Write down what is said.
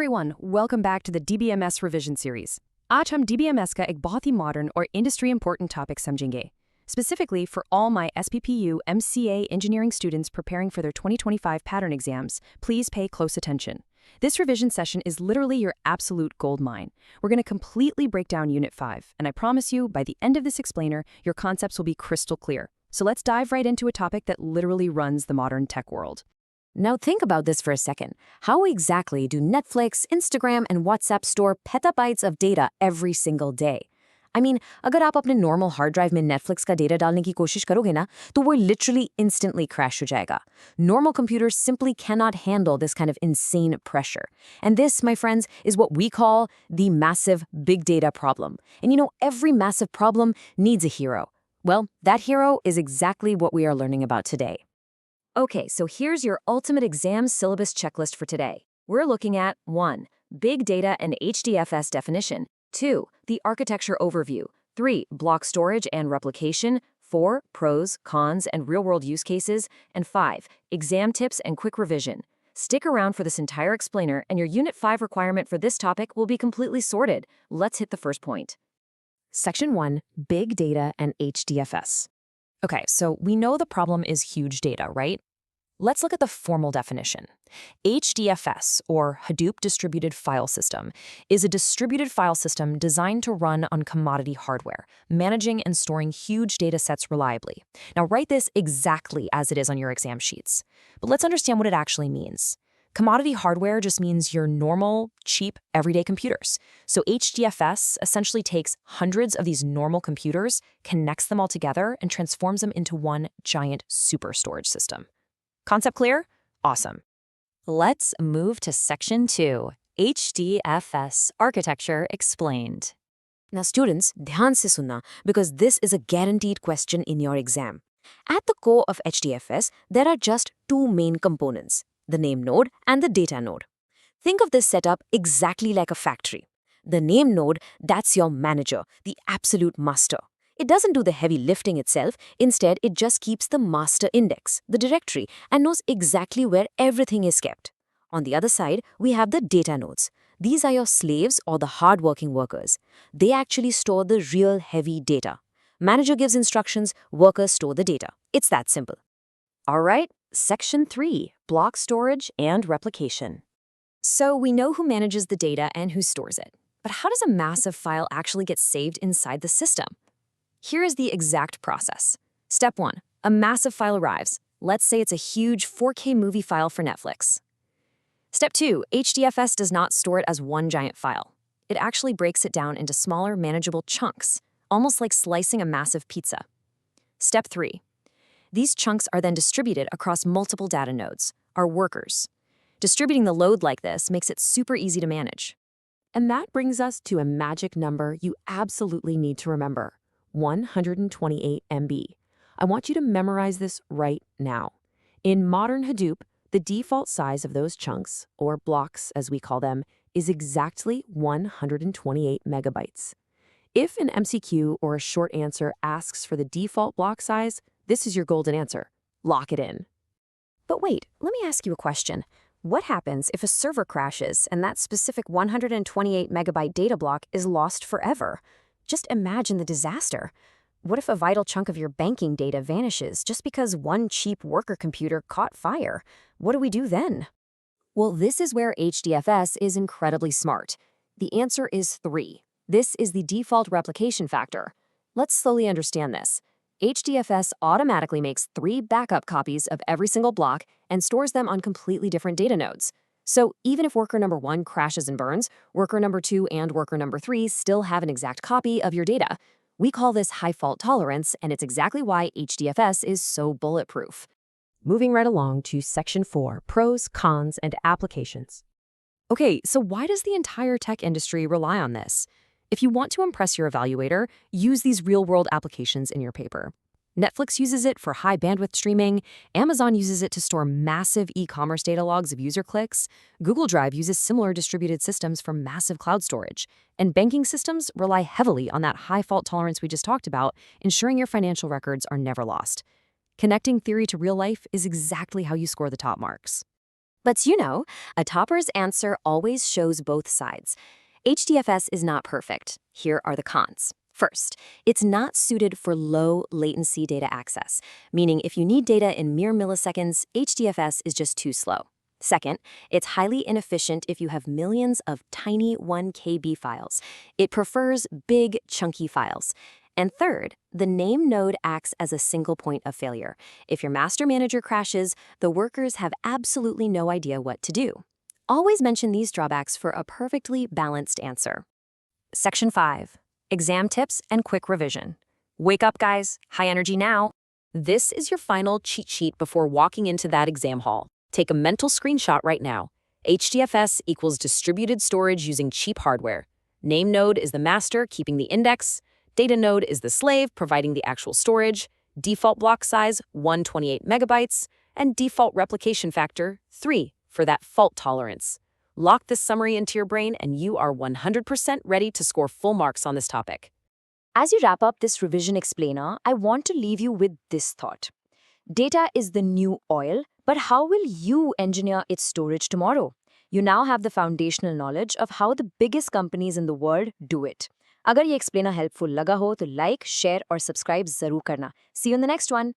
everyone, welcome back to the DBMS revision series. आज हम DBMS का एक बहुत ही modern और industry important topic समझेंगे. Specifically for all my SPPU MCA engineering students preparing for their 2025 pattern exams, please pay close attention. This revision session is literally your absolute gold mine. We're going to completely break down Unit 5, and I promise you, by the end of this explainer, your concepts will be crystal clear. So let's dive right into a topic that literally runs the modern tech world. Now think about this for a second. How exactly do Netflix, Instagram, and WhatsApp store petabytes of data every single day? I mean, अगर आप अपने normal hard drive में Netflix का data डालने की कोशिश करोगे ना, तो वो literally instantly crash हो जाएगा. Normal computers simply cannot handle this kind of insane pressure. And this, my friends, is what we call the massive big data problem. And you know, every massive problem needs a hero. Well, that hero is exactly what we are learning about today. Okay, so here's your ultimate exam syllabus checklist for today. We're looking at 1. Big data and HDFS definition. 2. The architecture overview. 3. Block storage and replication. 4. Pros, cons, and real-world use cases. And 5. Exam tips and quick revision. Stick around for this entire explainer, and your Unit 5 requirement for this topic will be completely sorted. Let's hit the first point. Section 1, Big Data and HDFS. Okay, so we know the problem is huge data, right? Let's look at the formal definition. HDFS, or Hadoop Distributed File System, is a distributed file system designed to run on commodity hardware, managing and storing huge data sets reliably. Now, write this exactly as it is on your exam sheets. But let's understand what it actually means. Commodity hardware just means your normal, cheap, everyday computers. So HDFS essentially takes hundreds of these normal computers, connects them all together, and transforms them into one giant super storage system. Concept clear? Awesome. Let's move to Section 2, HDFS Architecture Explained. Now students, ध्यान से सुनना, because this is a guaranteed question in your exam. At the core of HDFS, there are just two main components, the NameNode and the DataNode. Think of this setup exactly like a factory. The NameNode, that's your manager, the absolute master. It doesn't do the heavy lifting itself. Instead, it just keeps the master index, the directory, and knows exactly where everything is kept. On the other side, we have the data nodes. These are your slaves or the hard-working workers. They actually store the real heavy data. Manager gives instructions, workers store the data. It's that simple. All right, Section 3, Block Storage and Replication. So we know who manages the data and who stores it. But how does a massive file actually get saved inside the system? Here is the exact process. Step 1. A massive file arrives. Let's say it's a huge 4K movie file for Netflix. Step 2. HDFS does not store it as one giant file. It actually breaks it down into smaller, manageable chunks, almost like slicing a massive pizza. Step 3. These chunks are then distributed across multiple data nodes, our workers. Distributing the load like this makes it super easy to manage. And that brings us to a magic number you absolutely need to remember. 128 MB. I want you to memorize this right now. In modern Hadoop, the default size of those chunks, or blocks as we call them, is exactly 128 megabytes. If an MCQ or a short answer asks for the default block size, this is your golden answer. Lock it in. But wait, let me ask you a question. What happens if a server crashes and that specific 128 megabyte data block is lost forever? Just imagine the disaster. What if a vital chunk of your banking data vanishes just because one cheap worker computer caught fire? What do we do then? Well, this is where HDFS is incredibly smart. The answer is 3. This is the default replication factor. Let's slowly understand this. HDFS automatically makes 3 backup copies of every single block and stores them on completely different data nodes. So even if worker number 1 crashes and burns, worker number 2 and worker number 3 still have an exact copy of your data. We call this high fault tolerance, and it's exactly why HDFS is so bulletproof. Moving right along to Section 4, Pros, Cons, and Applications. Okay, so why does the entire tech industry rely on this? If you want to impress your evaluator, use these real-world applications in your paper. Netflix uses it for high bandwidth streaming, Amazon uses it to store massive e-commerce data logs of user clicks, Google Drive uses similar distributed systems for massive cloud storage, and banking systems rely heavily on that high fault tolerance we just talked about, ensuring your financial records are never lost. Connecting theory to real life is exactly how you score the top marks. But a topper's answer always shows both sides. HDFS is not perfect. Here are the cons. First, it's not suited for low latency data access, meaning if you need data in mere milliseconds, HDFS is just too slow. Second, it's highly inefficient if you have millions of tiny 1 KB files. It prefers big, chunky files. And third, the NameNode acts as a single point of failure. If your master manager crashes, the workers have absolutely no idea what to do. Always mention these drawbacks for a perfectly balanced answer. Section 5. Exam tips and quick revision. Wake up, guys. High energy now. This is your final cheat sheet before walking into that exam hall. Take a mental screenshot right now. HDFS equals distributed storage using cheap hardware. NameNode is the master, keeping the index. DataNode is the slave, providing the actual storage. Default block size, 128 megabytes. And default replication factor, 3, for that fault tolerance. Lock this summary into your brain and you are 100% ready to score full marks on this topic. As you wrap up this revision explainer, I want to leave you with this thought. Data is the new oil, but how will you engineer its storage tomorrow? You now have the foundational knowledge of how the biggest companies in the world do it. अगर ये explainer helpful लगा हो तो like, share और subscribe जरूर करना. See you in the next one.